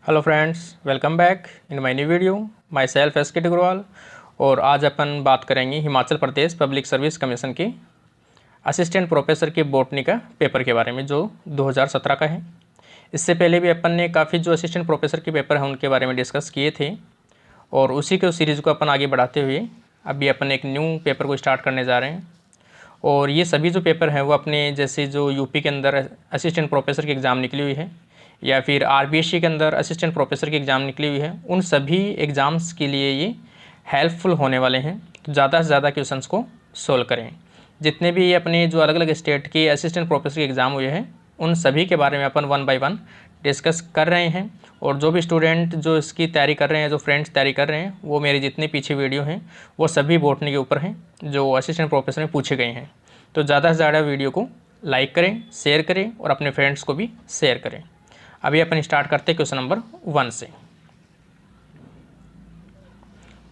Hello friends, welcome back in my new video. My self S के अग्रवाल। और आज अपन बात करेंगे Himachal Pradesh public service commission के असिस्टेंट प्रोफेसर की बॉटनी का पेपर के बारे में, जो 2017 का है। इससे पहले भी अपन ने काफ़ी जो असिस्टेंट प्रोफेसर के पेपर हैं उनके बारे में डिस्कस किए थे, और उसी के सीरीज़ को अपन आगे बढ़ाते हुए अभी अपन एक न्यू पेपर को स्टार्ट करने जा रहे हैं। और ये सभी जो पेपर हैं वो अपने जैसे जो यूपी के अंदर असिस्टेंट प्रोफेसर की एग्ज़ाम निकली हुई है, या फिर आरबीएससी के अंदर असिस्टेंट प्रोफेसर की एग्ज़ाम निकली हुई है, उन सभी एग्ज़ाम्स के लिए ये हेल्पफुल होने वाले हैं। तो ज़्यादा से ज़्यादा क्वेश्चंस को सोल्व करें। जितने भी अपने जो अलग अलग स्टेट के असिस्टेंट प्रोफेसर के एग्ज़ाम हुए हैं उन सभी के बारे में अपन 1 बाय 1 डिस्कस कर रहे हैं। और जो भी स्टूडेंट जो इसकी तैयारी कर रहे हैं, जो फ्रेंड्स तैयारी कर रहे हैं, वो मेरे जितने पीछे वीडियो हैं वो सभी बॉटनी के ऊपर हैं जो असिस्टेंट प्रोफेसर में पूछे गए हैं। तो ज़्यादा से ज़्यादा वीडियो को लाइक करें, शेयर करें और अपने फ्रेंड्स को भी शेयर करें। अभी अपन स्टार्ट करते हैं क्वेश्चन नंबर 1 से।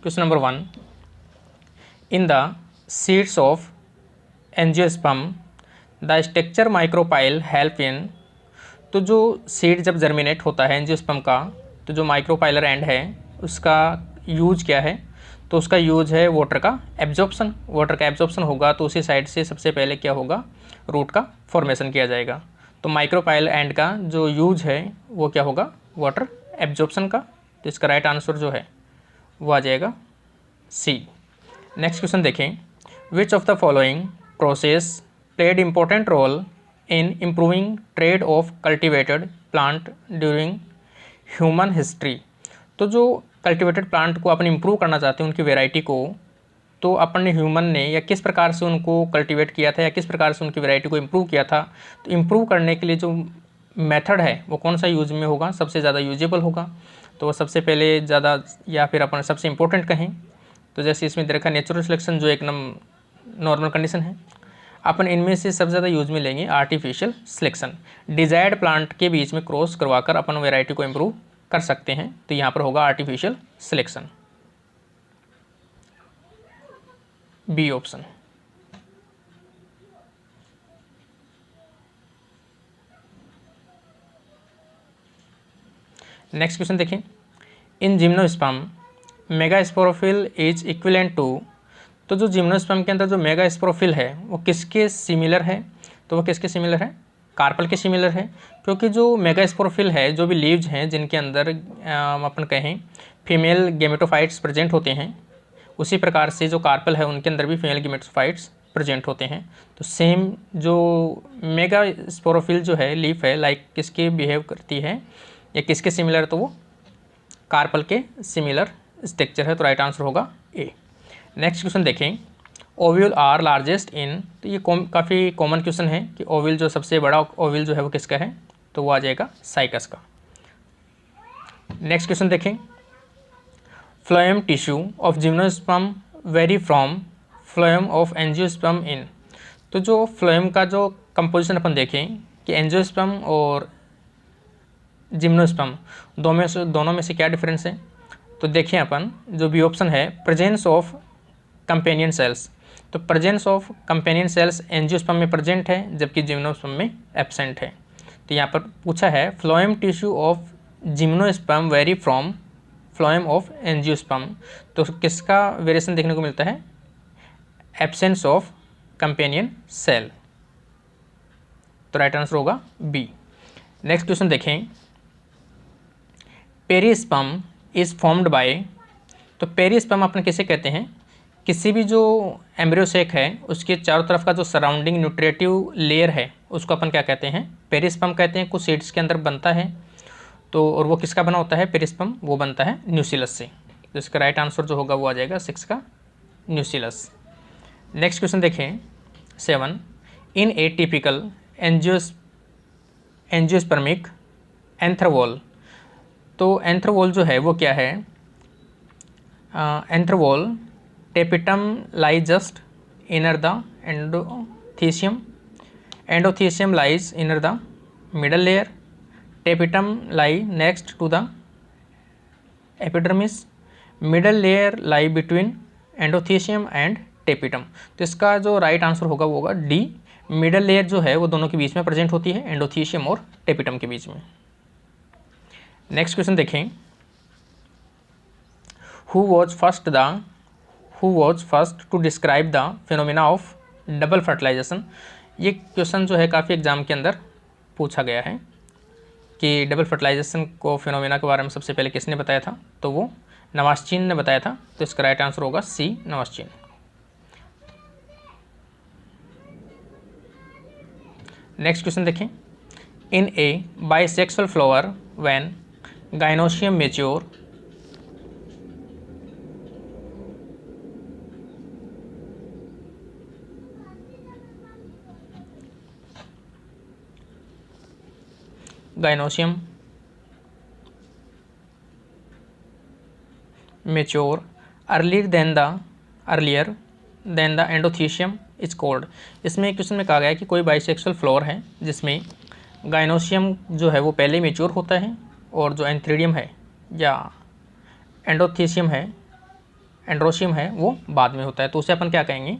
Question number 1, in the seeds of angiosperm the structure micropyle help in. तो जो सीड जब जर्मिनेट होता है एंजियोस्पर्म का, तो जो माइक्रोपाइलर एंड है उसका यूज क्या है? तो उसका यूज है वाटर का एब्जॉर्प्शन। वाटर का एब्जॉर्प्शन होगा तो उसी साइड से सबसे पहले क्या होगा, रूट का फॉर्मेशन किया जाएगा। तो माइक्रोपाइल एंड का जो यूज है वो क्या होगा, वाटर एब्जॉर्प्शन का। तो इसका राइट आंसर जो है वो आ जाएगा सी। नेक्स्ट क्वेश्चन देखें, which of the following process played important role in improving trade of cultivated plant during human history. तो जो कल्टिवेटेड प्लांट को अपन इम्प्रूव करना चाहते हैं उनकी वेराइटी को, तो अपन ने ह्यूमन ने या किस प्रकार से उनको कल्टीवेट किया था या किस प्रकार से उनकी वैरायटी को इम्प्रूव किया था। तो इम्प्रूव करने के लिए जो मेथड है वो कौन सा यूज में होगा, सबसे ज़्यादा यूजेबल होगा। तो वो सबसे पहले ज़्यादा, या फिर अपन सबसे इम्पोर्टेंट कहें तो जैसे इसमें देखा नेचुरल सिलेक्शन जो एक नॉर्मल कंडीशन है, अपन इनमें से सबसे ज़्यादा यूज में लेंगे आर्टिफिशियल सिलेक्शन। डिजायर्ड प्लांट के बीच में क्रॉस करवाकर अपन वेराइटी को इम्प्रूव कर सकते हैं। तो यहाँ पर होगा artificial selection, B option. Next question देखें, in gymnosperm megasporophyll is equivalent to. तो जो जिम्नोस्पर्म के अंदर जो मेगास्पोरोफिल है वो किसके सिमिलर है? तो वो किसके सिमिलर है, कार्पल के सिमिलर है। क्योंकि जो मेगास्पोरोफिल है, जो भी लीव्स हैं जिनके अंदर अपन कहें फीमेल गेमेटोफाइट्स प्रेजेंट होते हैं, उसी प्रकार से जो कार्पल है उनके अंदर भी फीमेल गेमेटोफाइट्स प्रेजेंट होते हैं। तो सेम जो मेगास्पोरोफिल जो है लीफ है, लाइक किसके बिहेव करती है या किसके सिमिलर, तो वो कार्पल के सिमिलर स्ट्रक्चर है। तो राइट आंसर होगा ए। नेक्स्ट क्वेश्चन देखें, ओव्यूल आर लार्जेस्ट इन। तो ये काफ़ी कॉमन क्वेश्चन है कि ओव्यूल जो सबसे बड़ा ओव्यूल जो है वो किसका है, तो वो आ जाएगा साइकस का। नेक्स्ट क्वेश्चन देखें, phloem tissue of gymnosperm vary from phloem of angiosperm in. तो जो फ्लोएम का जो कंपोजिशन अपन देखें कि एंजियोस्पर्म और जिम्नोस्पर्म दोनों में से क्या डिफरेंस है। तो देखें अपन जो बी ऑप्शन है, प्रेजेंस ऑफ कंपेनियन सेल्स। तो presence of companion cells angiosperm में प्रेजेंट है जबकि जिम्नोस्पर्म में एब्सेंट है। तो यहाँ पर पूछा है phloem tissue of gymnosperm vary from phloem of angiosperm. तो किसका वेरिएशन देखने को मिलता है, एब्सेंस ऑफ कंपेनियन सेल। तो राइट आंसर होगा बी। नेक्स्ट क्वेश्चन देखें, पेरिस्पर्म इज फॉर्म्ड बाय। तो पेरिस्पर्म अपन किसे कहते हैं, किसी भी जो एम्ब्रियोसेक है उसके चारों तरफ का जो सराउंडिंग न्यूट्रिटिव लेयर है उसको अपन क्या कहते हैं, पेरिस्पर्म कहते हैं। कुछ सीड्स के अंदर बनता है तो, और वो किसका बना होता है पेरिस्पर्म, वो बनता है न्यूसिलस से। तो इसका राइट आंसर जो होगा वो आ जाएगा 6 का, न्यूसिलस। नेक्स्ट क्वेश्चन देखें 7, इन ए टिपिकल एंजियोस्पर्मिक एंथ्रोवॉल। तो एंथ्रोवॉल जो है वो क्या है, anther wall tapetum lie just inner the endothecium. Endothecium lies inner the middle layer. Tapetum lie next to the epidermis. Middle layer lie between endothecium and tapetum. तो इसका जो राइट आंसर होगा वो होगा डी। मिडल लेयर जो है वो दोनों के बीच में प्रेजेंट होती है, एंडोथीसियम और टेपिटम के बीच में। नेक्स्ट क्वेश्चन देखें, who was first to describe the phenomena of double fertilization. ये क्वेश्चन जो है काफ़ी एग्जाम के अंदर पूछा गया है कि डबल फर्टिलाइजेशन को फिनोमिना के बारे में सबसे पहले किसने बताया था, तो वो नवास्चीन ने बताया था। तो इसका राइट आंसर होगा सी, नवास्चीन। नेक्स्ट क्वेश्चन देखें, in a bisexual flower when gynoecium mature, gynoecium mature earlier than the endothecium is called. इसमें क्वेश्चन में कहा गया है कि कोई बाइसेक्सुअल फ्लोर है जिसमें गाइनोशियम जो है वो पहले मैच्योर होता है और जो एंथ्रीडियम है या एंडोथीशियम है, एंड्रोशियम है, वो बाद में होता है। तो उसे अपन क्या कहेंगे,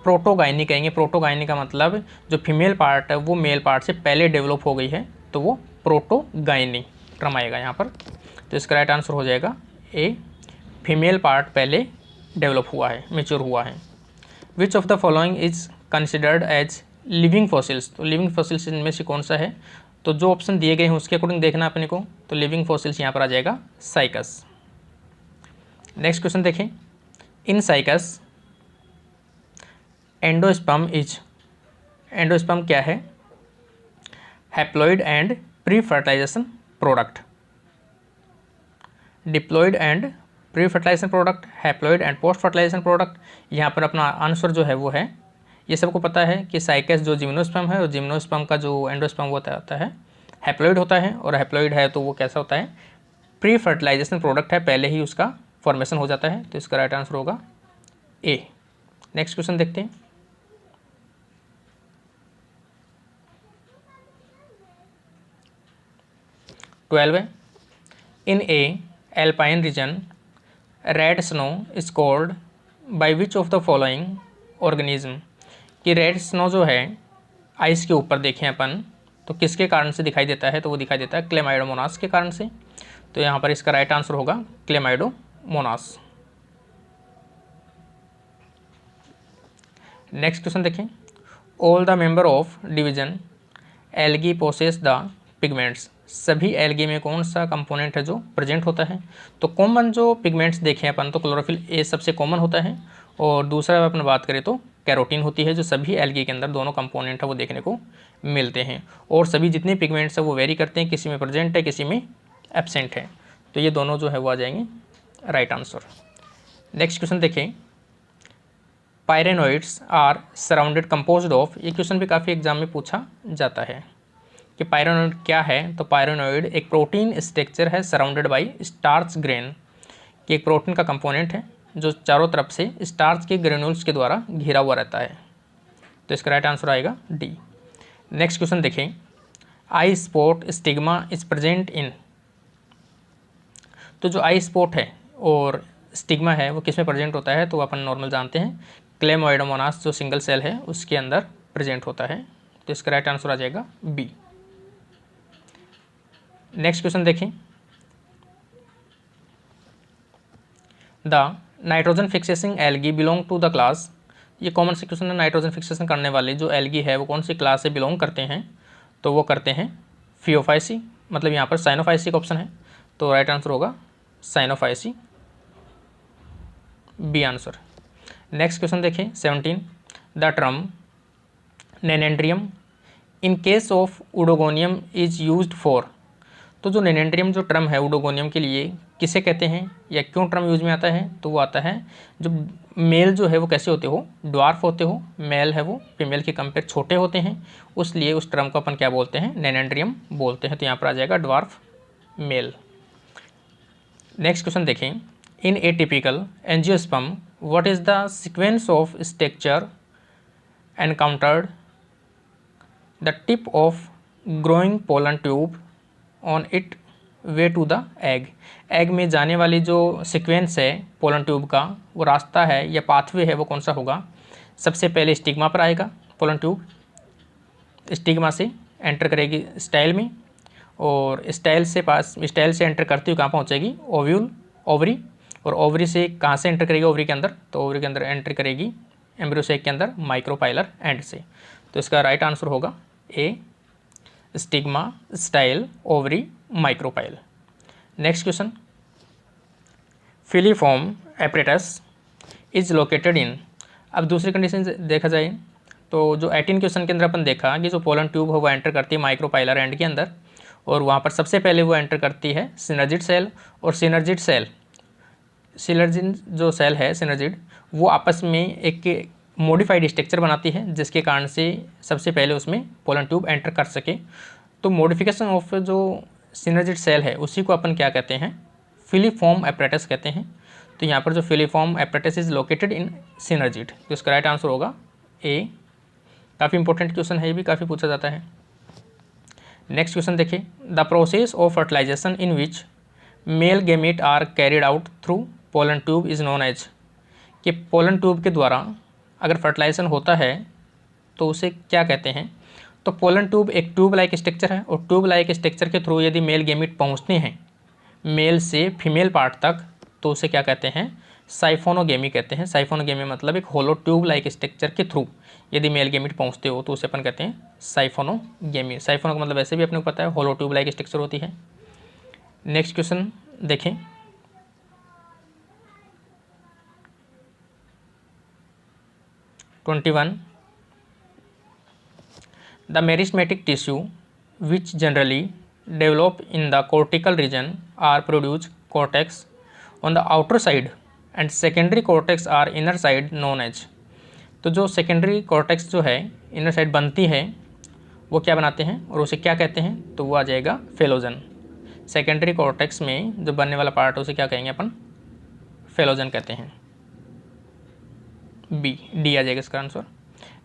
प्रोटोगाइनी कहेंगे। प्रोटोगाइनी का मतलब जो फीमेल पार्ट है वो मेल पार्ट से पहले डेवलप हो गई है, तो वो प्रोटोगाइनी टर्म आएगा यहाँ पर। तो इसका राइट आंसर हो जाएगा ए, फीमेल पार्ट पहले डेवलप हुआ है, मेच्योर हुआ है। Which of the following is considered as living fossils. तो लिविंग फॉसिल्स इनमें से कौन सा है, तो जो ऑप्शन दिए गए हैं उसके अकॉर्डिंग देखना अपने को। तो लिविंग फॉसिल्स यहाँ पर आ जाएगा साइकस। नेक्स्ट क्वेश्चन देखें, इन साइकस एंडोस्पर्म क्या है, haploid and pre fertilization product, diploid and pre fertilization product, haploid and post fertilization product. यहाँ पर अपना आंसर जो है वो है, ये सबको पता है कि साइकस जो जिम्नोस्पर्म है और जिम्नोस्पर्म का जो एंडोस्पर्म होता है हैप्लॉइड होता है, और हैप्लॉइड है तो वो कैसा होता है, प्री फर्टिलाइजेशन प्रोडक्ट है, पहले ही उसका फॉर्मेशन हो जाता है। तो इसका राइट आंसर होगा ए। नेक्स्ट क्वेश्चन देखते हैं, in a alpine region red snow is called by which of the following organism. कि रेड स्नो जो है आइस के ऊपर देखें अपन तो किसके कारण से दिखाई देता है, तो वो दिखाई देता है क्लेमाइडोमोनास के कारण से। तो यहाँ पर इसका राइट आंसर होगा क्लेमाइडोमोनास। नेक्स्ट क्वेश्चन देखें, all the member of division algae possess the pigments. सभी एल्गी में कौन सा कंपोनेंट है जो प्रेजेंट होता है, तो कॉमन जो पिगमेंट्स देखें अपन तो क्लोरोफिल ए सबसे कॉमन होता है, और दूसरा अपन बात करें तो कैरोटीन होती है, जो सभी एल्गी के अंदर दोनों कंपोनेंट है वो देखने को मिलते हैं। और सभी जितने पिगमेंट्स है वो वेरी करते हैं, किसी में प्रेजेंट है किसी में एब्सेंट है। तो ये दोनों जो है वो आ जाएंगे राइट आंसर। नेक्स्ट क्वेश्चन देखें, pyrenoids are surrounded composed of. ये क्वेश्चन भी काफ़ी एग्जाम में पूछा जाता है कि पायरेनोइड क्या है, तो पायरेनोइड एक प्रोटीन स्ट्रक्चर है सराउंडेड बाई स्टार्च ग्रेन, कि एक प्रोटीन का कंपोनेंट है जो चारों तरफ से स्टार्च के ग्रेन्यूल्स के द्वारा घिरा हुआ रहता है। तो इसका राइट आंसर आएगा डी। नेक्स्ट क्वेश्चन देखें, eye spot stigma is present in. तो जो आई स्पॉट है और स्टिग्मा है वो किस में प्रेजेंट होता है, तो अपन नॉर्मल जानते हैं क्लेमाइडोमोनास जो सिंगल सेल है उसके अंदर प्रेजेंट होता है। तो इसका राइट आंसर आ जाएगा बी। नेक्स्ट क्वेश्चन देखें, the nitrogen fixing algae belong to the class. ये कॉमन से क्वेश्चन है, नाइट्रोजन फिक्सेशन करने वाले जो एल्गी है वो कौन सी क्लास से बिलोंग करते हैं, तो वो करते हैं फियोफाइसी, मतलब यहाँ पर साइनोफाइसी का ऑप्शन है। तो राइट आंसर होगा Cyanophyceae, B answer. Next question देखें 17, the term nannandrium in case of oedogonium is used for. तो जो नेनेंड्रियम जो टर्म है उडोगोनियम के लिए किसे कहते हैं या क्यों टर्म यूज में आता है, तो वो आता है जो मेल जो है वो कैसे होते हो, ड्वार्फ होते हो, मेल है वो फीमेल के कंपेयर छोटे होते हैं, उसलिए उस टर्म को अपन क्या बोलते हैं, नेनेंड्रियम बोलते हैं। तो यहाँ पर आ जाएगा ड्वार्फ मेल। नेक्स्ट क्वेश्चन देखें, in a typical angiosperm what is the sequence of structure encountered, the tip of growing pollen tube on it way to the egg. Egg में जाने वाली जो सीक्वेंस है पोलन ट्यूब का, वो रास्ता है या पाथवे है वो कौन सा होगा। सबसे पहले स्टिग्मा पर आएगा पोलन ट्यूब, स्टिग्मा से एंटर करेगी स्टाइल में, और स्टाइल से एंटर करती हुई कहाँ पहुँचेगी, ओव्यूल, ओवरी, और ओवरी से कहाँ से एंटर करेगी, ओवरी के अंदर, तो ओवरी के अंदर एंटर करेगी एम्ब्रियो सेक के अंदर माइक्रोपाइलर एंड से। तो इसका राइट आंसर होगा A, stigma, style, ovary, micropyle. Next question, filiform apparatus is located in. अब दूसरी कंडीशन देखा जाए तो जो 18 क्वेश्चन के अंदर अपन देखा कि जो पोलन ट्यूब हो वो एंटर करती है माइक्रोपाइलर एंड के अंदर, और वहाँ पर सबसे पहले वो एंटर करती है सिनर्जिड सेल, और सिनर्जिड जो सेल है सिनर्जिड, वो आपस में एक मॉडिफाइड स्ट्रक्चर बनाती है जिसके कारण से सबसे पहले उसमें पोलन ट्यूब एंटर कर सके। तो मॉडिफिकेशन ऑफ जो सिनर्जिड सेल है उसी को अपन क्या कहते हैं, फिलीफॉर्म एपरेटस कहते हैं। तो यहाँ पर जो filiform apparatus is located in synergid, तो इसका राइट आंसर होगा ए। काफ़ी इंपॉर्टेंट क्वेश्चन है, ये भी काफ़ी पूछा जाता है। नेक्स्ट क्वेश्चन देखिए, the process of fertilization in which male gamete are carried out through pollen tube is known as. कि पोलन ट्यूब के द्वारा अगर फर्टिलाइजेशन होता है तो उसे क्या कहते हैं। तो पोलन ट्यूब एक ट्यूब लाइक स्ट्रक्चर है, और ट्यूब लाइक स्ट्रक्चर के थ्रू यदि मेल गेमीट पहुँचते हैं मेल से फीमेल पार्ट तक, तो उसे क्या कहते हैं, साइफोनोगेमी कहते हैं। साइफोनोगेमी मतलब एक होलो ट्यूब लाइक स्ट्रक्चर के थ्रू यदि मेल गेमीट पहुंचते हो तो उसे अपन कहते हैं साइफोनोगेमी। साइफोनो का मतलब वैसे भी अपने को पता है, होलो ट्यूब लाइक स्ट्रक्चर होती है। नेक्स्ट क्वेश्चन देखें, the meristematic tissue which generally develop in the cortical region are produce cortex on the outer side and secondary cortex are inner side known as। तो जो सेकेंडरी कॉर्टेक्स जो है inner side बनती है वो क्या बनाते हैं और उसे क्या कहते हैं, तो वो आ जाएगा फेलोजन। सेकेंडरी कॉर्टेक्स में जो बनने वाला पार्ट उसे क्या कहेंगे अपन, फेलोजन कहते हैं। बी, डी आ जाएगा इसका आंसर।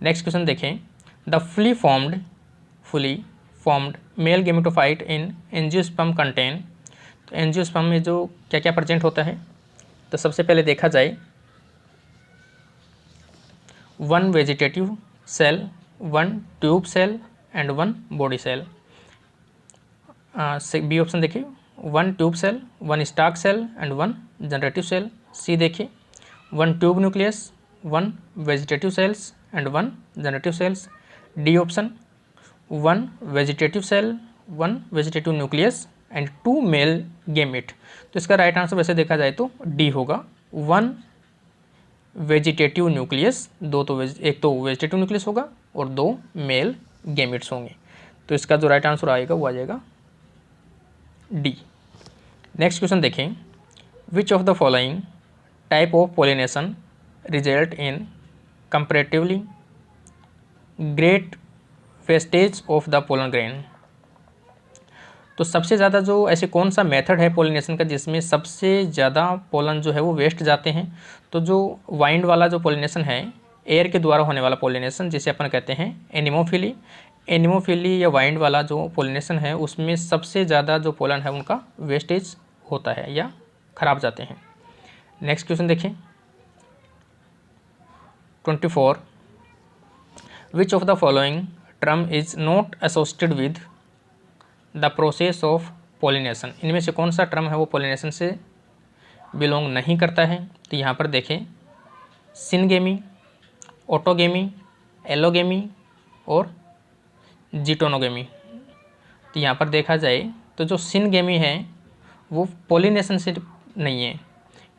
नेक्स्ट क्वेश्चन देखें, the fully formed mail gametophyte in angiosperm contain. तो एंजियोस्पर्म में जो क्या क्या प्रेजेंट होता है, तो सबसे पहले देखा जाए 1 vegetative cell, 1 tube cell and 1 body cell. B option देखिए, 1 tube cell, 1 stalk cell and 1 generative cell. C देखिए, 1 tube nucleus, 1 vegetative cells and 1 generative cells. D option, 1 vegetative cell, 1 vegetative nucleus and 2 male gamete. तो इसका right answer वैसे देखा जाए तो D होगा, 1 vegetative nucleus, एक तो वेजिटेटिव न्यूक्लियस होगा और 2 मेल गेमेट्स होंगे। तो इसका जो राइट आंसर आएगा वो आ जाएगा डी। नेक्स्ट क्वेश्चन देखें, which of the following type of pollination result in comparatively great wastage of the pollen grain. तो सबसे ज़्यादा जो ऐसे कौन सा मेथड है पॉलिनेशन का जिसमें सबसे ज़्यादा पोलन जो है वो वेस्ट जाते हैं, तो जो वाइंड वाला जो पॉलिनेशन है, एयर के द्वारा होने वाला पॉलिनेशन जिसे अपन कहते हैं एनिमोफिली। एनिमोफिली या वाइंड वाला जो पॉलिनेशन है उसमें सबसे ज़्यादा जो पोलन है उनका वेस्टेज होता है या खराब जाते हैं। नेक्स्ट क्वेश्चन देखें, 24, विच of the following term is not associated with the process of pollination. इनमें से कौन सा टर्म है वो पॉलिनेशन से बिलोंग नहीं करता है। तो यहाँ पर देखें, सिनगेमी, ऑटोगेमी, एलोगेमी और जीटोनोगेमी। तो यहाँ पर देखा जाए तो जो सिनगेमी है वो पॉलिनेशन से नहीं है,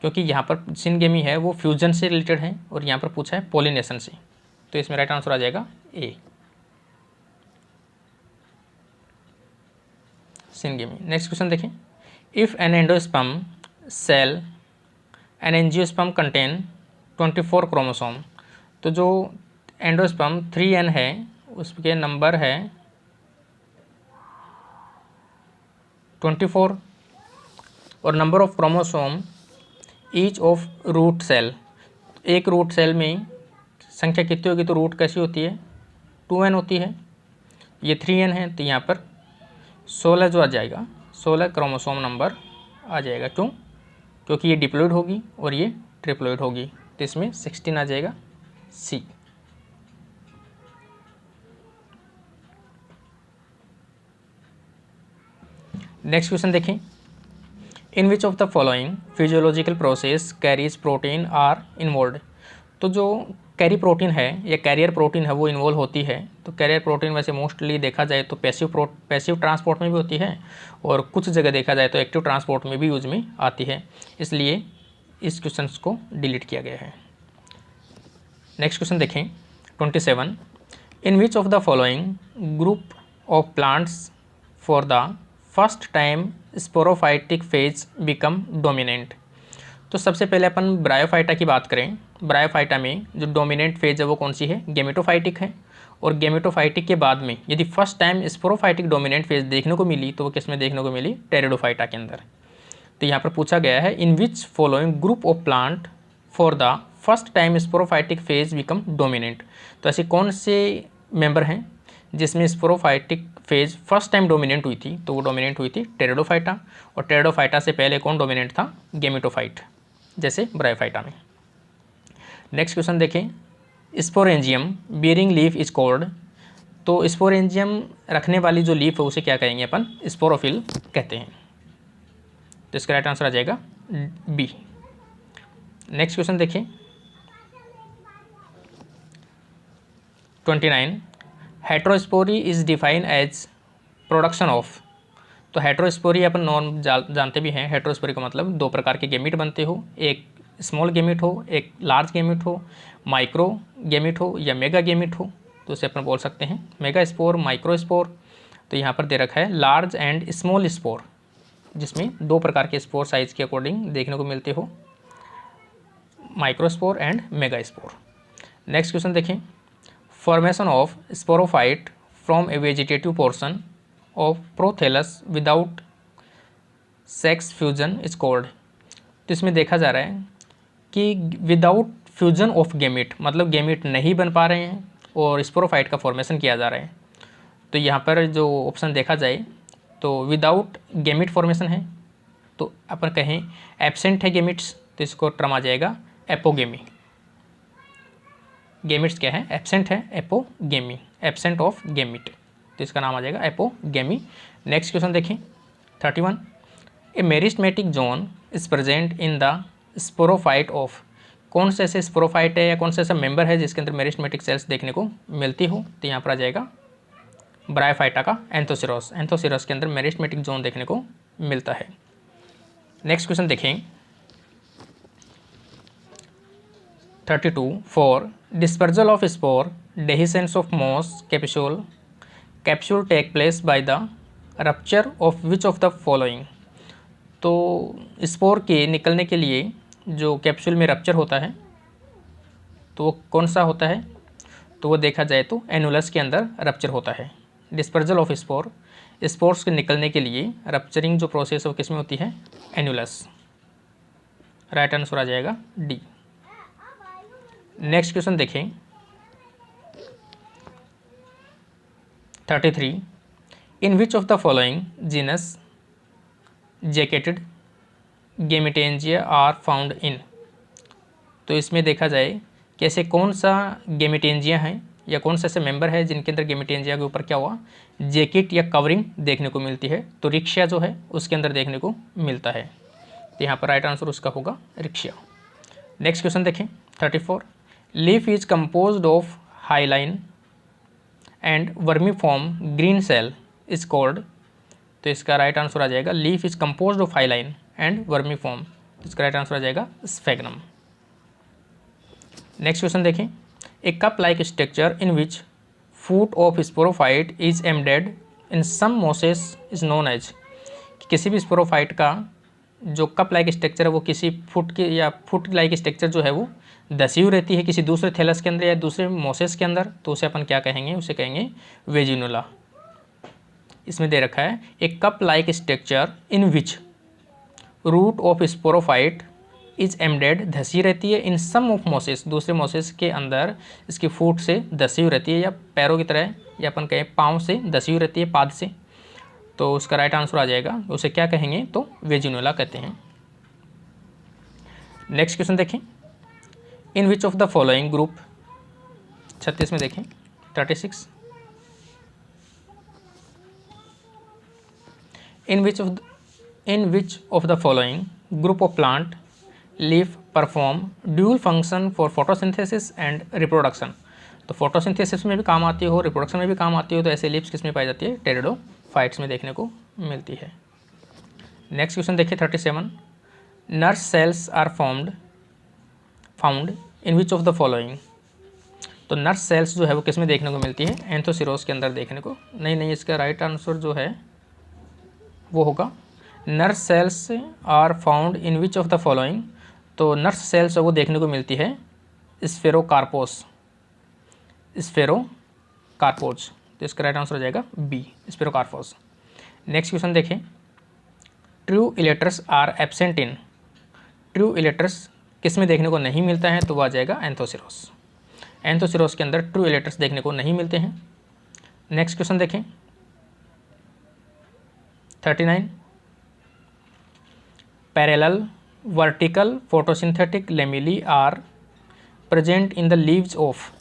क्योंकि यहाँ पर सिनगेमी है वो फ्यूजन से रिलेटेड है और यहाँ पर पूछा है पॉलिनेशन से। तो इसमें राइट आंसर आ जाएगा ए, सिनगेमी। नेक्स्ट क्वेश्चन देखें, if an endosperm cell an angiosperm contain 24 chromosome. तो जो एंडोस्पर्म 3n है उसके नंबर है 24 और number of chromosome each of root cell. एक रूट सेल में संख्या कितनी होगी, तो रूट कैसी होती है, 2n होती है, ये 3n है, तो यहाँ पर 16 जो आ जाएगा, 16 क्रोमोसोम नंबर आ जाएगा। क्यों, क्योंकि ये डिप्लॉइड होगी और ये ट्रिप्लॉइड होगी, तो इसमें 16 आ जाएगा, सी। नेक्स्ट क्वेश्चन देखें, in which of the following physiological process carriers protein are involve. तो जो कैरी प्रोटीन है या कैरियर प्रोटीन है वो इन्वॉल्व होती है। तो कैरियर प्रोटीन वैसे मोस्टली देखा जाए तो पैसिव ट्रांसपोर्ट में भी होती है और कुछ जगह देखा जाए तो एक्टिव ट्रांसपोर्ट में भी यूज में आती है, इसलिए इस क्वेश्चन को डिलीट किया गया है। नेक्स्ट क्वेश्चन देखें 27, in which of the following group of plants for the first time sporophytic phase become dominant. तो सबसे पहले अपन ब्रायोफाइटा की बात करें। ब्रायोफाइटा में जो डोमिनेंट फेज है वो कौन सी है, गेमेटोफाइटिक है। और गेमेटोफाइटिक के बाद में यदि first time sporophytic dominant phase देखने को मिली तो वो किस में देखने को मिली, टेरिडोफाइटा के अंदर। तो यहाँ पर पूछा गया है in which following group of plant for the first time sporophytic phase become dominant. तो ऐसे कौन से मेंबर हैं जिसमें sporophytic phase first time dominant हुई थी, तो वो डोमिनेंट हुई थी टेरिडोफाइटा। और टेरिडोफाइटा से पहले कौन डोमिनेंट था, गेमेटोफाइट, जैसे ब्रायोफाइटा में। नेक्स्ट क्वेश्चन देखें, sporangium bearing leaf is called. तो स्पोरेंजियम रखने वाली जो लीफ है उसे क्या कहेंगे अपन, स्पोरोफिल कहते हैं। तो इसका राइट आंसर आ जाएगा बी। नेक्स्ट क्वेश्चन देखें 29, heterospory is define as production of. तो हेट्रोस्पोरी अपन नॉर्म जानते भी हैं, हेट्रोस्पोरी का मतलब दो प्रकार के गेमिट बनते हो, एक स्मॉल गेमिट हो, एक लार्ज गेमिट हो, माइक्रो गेमिट हो या मेगा गेमिट हो। तो उसे अपन बोल सकते हैं मेगा स्पोर, माइक्रो स्पोर। तो यहाँ पर दे रखा है लार्ज एंड स्मॉल स्पोर, जिसमें दो प्रकार के स्पोर साइज के अकॉर्डिंग देखने को मिलते हो, microspore and megaspore. Next question देखें, formation of sporophyte from a vegetative portion of prothallus without sex fusion is called. तो इसमें देखा जा रहा है कि विदाउट फ्यूजन ऑफ गेमिट, मतलब गेमिट नहीं बन पा रहे हैं और स्पोरोफाइट का फॉर्मेशन किया जा रहा है। तो यहाँ पर जो ऑप्शन देखा जाए तो विदाउट गेमिट फॉर्मेशन है, तो अपन कहें एब्सेंट है गेमिट्स, तो इसको टर्म आ जाएगा एपोगेमी। गेमिट्स क्या है, एब्सेंट है, एपोगेमी, एब्सेंट ऑफ गेमिट, तो इसका नाम आ जाएगा एपोगेमी। नेक्स्ट क्वेश्चन देखें 31, a meristematic zone is present in the sporophyte of. कौन से ऐसे स्पोरोफाइट है या कौन सा ऐसा मेंबर है जिसके अंदर मेरिस्टेमेटिक सेल्स देखने को मिलती हो, तो यहाँ पर आ जाएगा ब्रायोफाइटा का एंथोसिरोस। एंथोसिरोस के अंदर मेरिस्टेमेटिक जोन देखने को मिलता है। नेक्स्ट क्वेश्चन देखें 32, for dispersal of spore dehiscence of moss capsule take place by the rupture of which of the following. तो स्पोर के निकलने के लिए जो कैप्सूल में रप्चर होता है तो वो कौन सा होता है, तो वो देखा जाए तो एनुलस के अंदर रप्चर होता है। डिस्पर्जल ऑफ स्पोर, स्पोर्स के निकलने के लिए रप्चरिंग जो प्रोसेस है वो किस में होती है, एनुलस। राइट आंसर आ जाएगा डी। नेक्स्ट क्वेश्चन देखें 33, in which of the following genus jacketed gametangia are found in. तो इसमें देखा जाए कि ऐसे कौन सा गेमिटेंजिया है या कौन सा ऐसे मेंबर है जिनके अंदर गेमिटेंजिया के ऊपर क्या हुआ, जैकेट या कवरिंग देखने को मिलती है। तो रिक्शा जो है उसके अंदर देखने को मिलता है, तो यहाँ पर राइट आंसर उसका होगा रिक्शा। नेक्स्ट क्वेश्चन देखें 34, leaf is composed of hyaline and vermiform green cell is called. तो इसका राइट आंसर आ जाएगा leaf is composed of hyaline and vermiform, तो इसका राइट आंसर आ जाएगा स्फेग्नम। नेक्स्ट क्वेश्चन देखें, a cup like structure in which foot of sporophyte is embedded in some mosses is known as. किसी भी स्पोरोफाइट का जो कप लाइक स्ट्रक्चर है वो किसी फुट के या फुट लाइक स्ट्रक्चर जो है वो धसी हुई रहती है किसी दूसरे थैलस के अंदर या दूसरे मोसेस के अंदर, तो उसे अपन क्या कहेंगे, उसे कहेंगे वेजिनुला। इसमें दे रखा है a cup like structure in which root of sporophyte is embedded, धसी रहती है, इन सम ऑफ मोसेस, दूसरे मोसेस के अंदर इसकी फूट से धसी हुई रहती है या पैरों की तरह या अपन कहें पाँव से धसी हुई रहती है, पाद से। तो उसका राइट आंसर आ जाएगा, उसे क्या कहेंगे, तो वेजिनुला कहते हैं। नेक्स्ट क्वेश्चन देखें, in which of the following group 36 में देखें 36, in which of the following group of plant leaf perform dual function for photosynthesis and reproduction. तो फोटोसिंथेसिस में भी काम आती हो, रिप्रोडक्शन में भी काम आती हो, तो ऐसे लीव्स किस में पाई जाती है? टेरिडोफाइट्स में देखने को मिलती है। नेक्स्ट क्वेश्चन देखिए 37। Nurse cells are found in which of the following. तो नर्स सेल्स जो है वो किस में देखने को मिलती है? एंथोसिरोस के अंदर देखने को नहीं, इसका राइट आंसर जो है वो होगा nurse cells are found in which of the following. तो नर्स सेल्स वो देखने को मिलती है स्फेरोकार्पोस, तो इसका राइट आंसर हो जाएगा बी, स्फेरोकार्पोस। नेक्स्ट क्वेश्चन देखें। True elaters are absent in. True elaters किस में देखने को नहीं मिलता है? तो वह आ जाएगा एंथोसिरोस। एंथोसिरोस के अंदर ट्रू इलेटर्स देखने को नहीं मिलते हैं। नेक्स्ट क्वेश्चन देखें 39। Parallel vertical photosynthetic lamellae are present in the leaves of.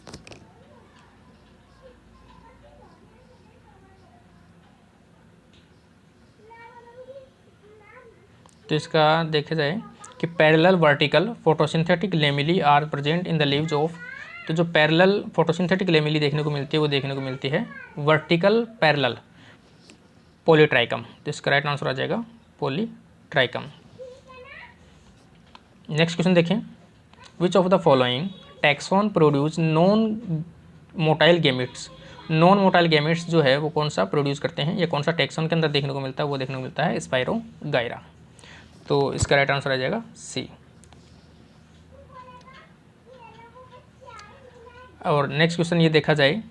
तो इसका देखा जाए कि parallel vertical photosynthetic lamellae are present in the leaves of. तो जो पैरेलल फोटोसिंथेटिक लेमिली देखने को मिलती है वो देखने को मिलती है वर्टिकल पैरेलल पॉलीट्राइकम। तो इसका राइट आंसर आ जाएगा पॉलीट्राइकम। नेक्स्ट क्वेश्चन देखें। Which of the following taxon produce non motile gametes. Non motile gametes जो है वो कौन सा प्रोड्यूस करते हैं, या कौन सा टैक्सॉन के अंदर देखने को मिलता है? वो देखने को मिलता है स्पाइरोगाइरा। तो इसका राइट आंसर आ जाएगा सी। और नेक्स्ट क्वेश्चन ये देखा जाए।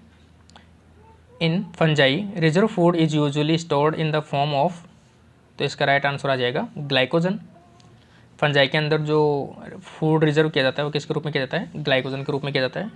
इन fungi reserve food is usually stored in the form of. तो इसका राइट आंसर आ जाएगा ग्लाइकोजन। फंजाई के अंदर जो फूड रिजर्व किया जाता है वो किसके रूप में किया जाता है? ग्लाइकोजन के रूप में किया जाता है।